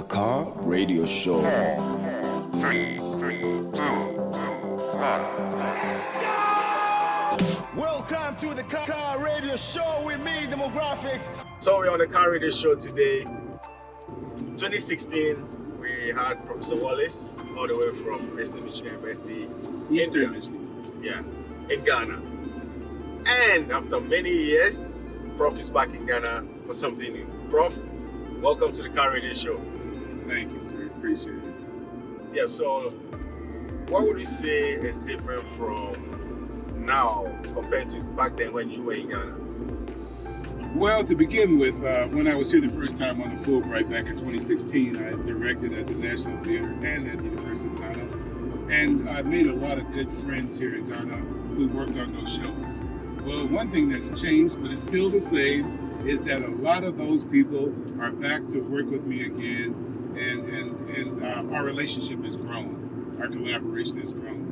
Car Radio Show. 3, 2, 1. Welcome to the Car Radio Show with me, Demographics. So we're on the Car Radio Show today. 2016, we had Professor Wallace all the way from Eastern Michigan University. Eastern Michigan. Yeah, in Ghana. And after many years, Prof is back in Ghana for something new. Prof, welcome to the Car Radio Show. Thank you, sir. Appreciate it. Yeah, so what would you say is different from now compared to back then when you were in Ghana? Well, to begin with, when I was here the first time on the Fulbright back in 2016, I directed at the National Theater and at the University of Ghana. And I made a lot of good friends here in Ghana who worked on those shows. Well, one thing that's changed, but it's still the same, is that a lot of those people are back to work with me again, and our relationship has grown. Our collaboration has grown.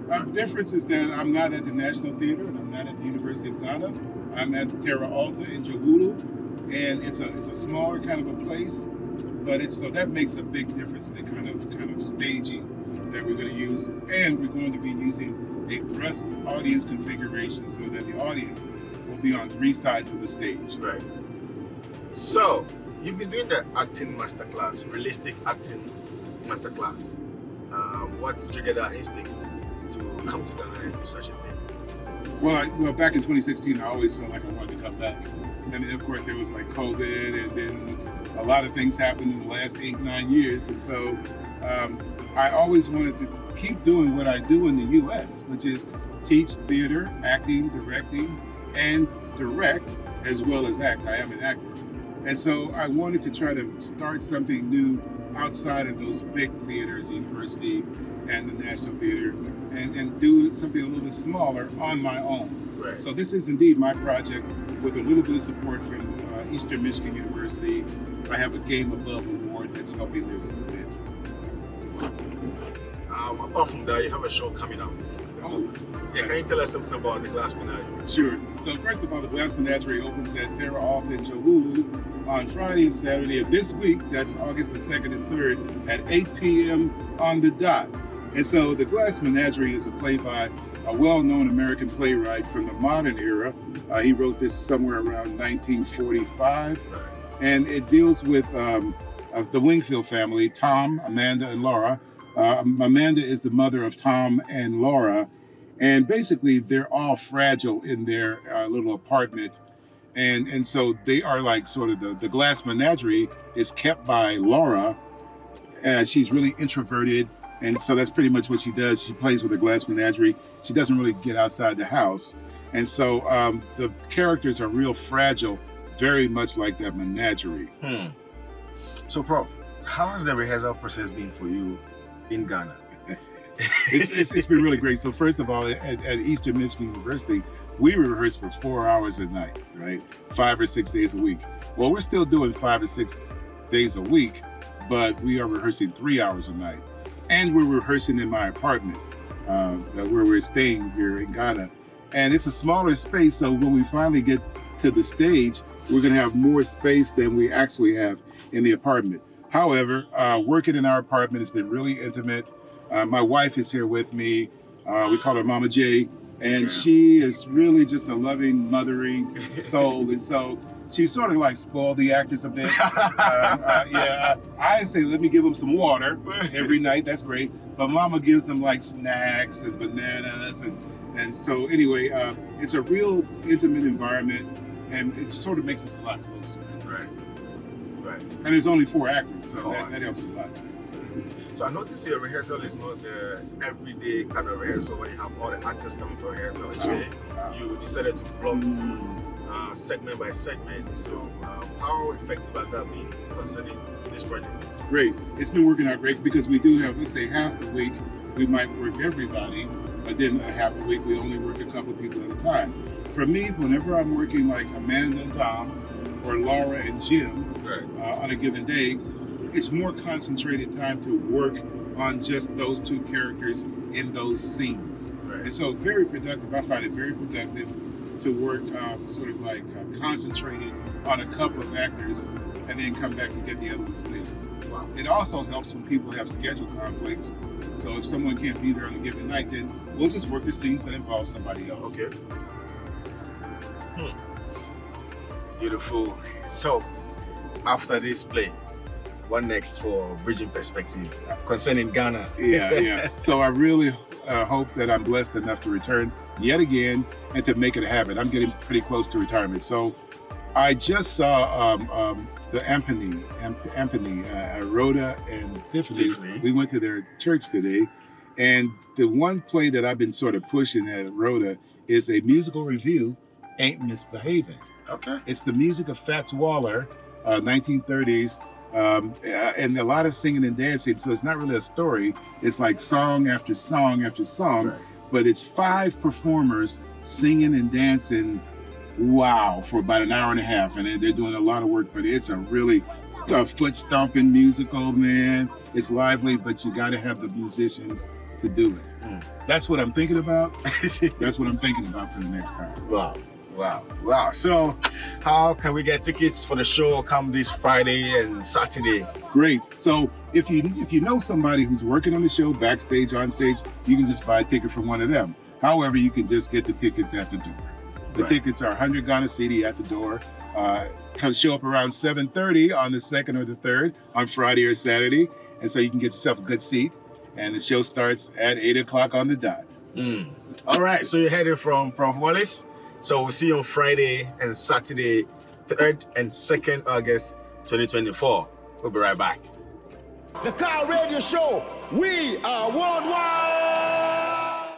The difference is that I'm not at the National Theater and I'm not at the University of Ghana. I'm at Terra Alta in Johulu, and it's a smaller kind of a place, but so that makes a big difference in the kind of staging that we're going to use, and we're going to be using a thrust audience configuration so that the audience will be on 3 sides of the stage. Right. So you've been doing the acting masterclass, realistic acting masterclass. What did you get that instinct to come to Ghana and do such a thing? Well, back in 2016, I always felt like I wanted to come back. And then, of course, there was like COVID, and then a lot of things happened in the last 8-9 years. And so I always wanted to keep doing what I do in the U.S., which is teach theater, acting, directing, and direct, as well as act. I am an actor. And so I wanted to try to start something new outside of those big theaters, the university and the National Theater, and do something a little bit smaller on my own. Right. So this is indeed my project with a little bit of support from Eastern Michigan University. I have a Game Above Award that's helping this event. Apart from that, you have a show coming out. Oh, yeah, can you tell us something about the Glass Menagerie? Sure. So first of all, the Glass Menagerie opens at Terra Alta in Johulu on Friday and Saturday of this week. That's August the 2nd and 3rd at 8 p.m. on the dot. And so the Glass Menagerie is a play by a well-known American playwright from the modern era. He wrote this somewhere around 1945. And it deals with the Wingfield family, Tom, Amanda, and Laura. Amanda is the mother of Tom and Laura. And basically, they're all fragile in their little apartment. And so they are like sort of the Glass Menagerie is kept by Laura. She's really introverted. And so that's pretty much what she does. She plays with the Glass Menagerie. She doesn't really get outside the house. And so the characters are real fragile, very much like that menagerie. So, Prof, how has the rehearsal process been for you in Ghana? It's been really great. So first of all, at Eastern Michigan University, we rehearse for 4 hours a night, right? 5 or 6 days a week. Well, we're still doing 5 or 6 days a week, but we are rehearsing 3 hours a night. And we're rehearsing in my apartment where we're staying here in Ghana. And it's a smaller space, so when we finally get to the stage, we're gonna have more space than we actually have in the apartment. However, working in our apartment has been really intimate. My wife is here with me. We call her Mama J, and she is really just a loving, mothering soul. And so she sort of like spoiled the actors a bit. I say, let me give them some water every night. That's great. But Mama gives them like snacks and bananas. And so anyway, it's a real intimate environment, and it sort of makes us a lot closer. Right. And there's only 4 actors, so that helps a lot. So I noticed your rehearsal is not the everyday kind of rehearsal when you have all the actors coming for rehearsal. You decided to block segment by segment. So how effective has that been concerning this project? Great. It's been working out great because we do have, let's say, half the week we might work everybody, but then half the week we only work a couple of people at a time. For me, whenever I'm working like Amanda and Tom or Laura and Jim on a given day, it's more concentrated time to work on just those 2 characters in those scenes. And so very productive. I find it very productive to work sort of like concentrated on a couple of actors and then come back and get the other ones later. Wow. It also helps when people have schedule conflicts. So if someone can't be there on a given night, then we'll just work the scenes that involve somebody else. Okay. Beautiful. So, after this play, what next for Bridging Perspective concerning Ghana? Yeah. So I really hope that I'm blessed enough to return yet again and to make it a habit. I'm getting pretty close to retirement. So I just saw the Empany, Rhoda and Tiffany. We went to their church today. And the one play that I've been sort of pushing at Rhoda is a musical review, Ain't Misbehaving. Okay. It's the music of Fats Waller, 1930s, and a lot of singing and dancing. So it's not really a story. It's like song after song after song, Right. but it's 5 performers singing and dancing, wow, for about an hour and a half. And they're doing a lot of work, but it's a really foot stomping musical, man. It's lively, but you got to have the musicians to do it. That's what I'm thinking about. That's what I'm thinking about for the next time. Wow. So, how can we get tickets for the show come this Friday and Saturday? Great. So if you know somebody who's working on the show, backstage, on stage, you can just buy a ticket from one of them. However, you can just get the tickets at the door. The tickets are 100 Ghana Cedi at the door. Show up around 7:30 on the 2nd or the 3rd on Friday or Saturday. And so you can get yourself a good seat. And the show starts at 8 o'clock on the dot. All right, so you're headed from Wallace. So we'll see you on Friday and Saturday, 3rd and 2nd August 2024. We'll be right back. The Car Radio Show, we are worldwide.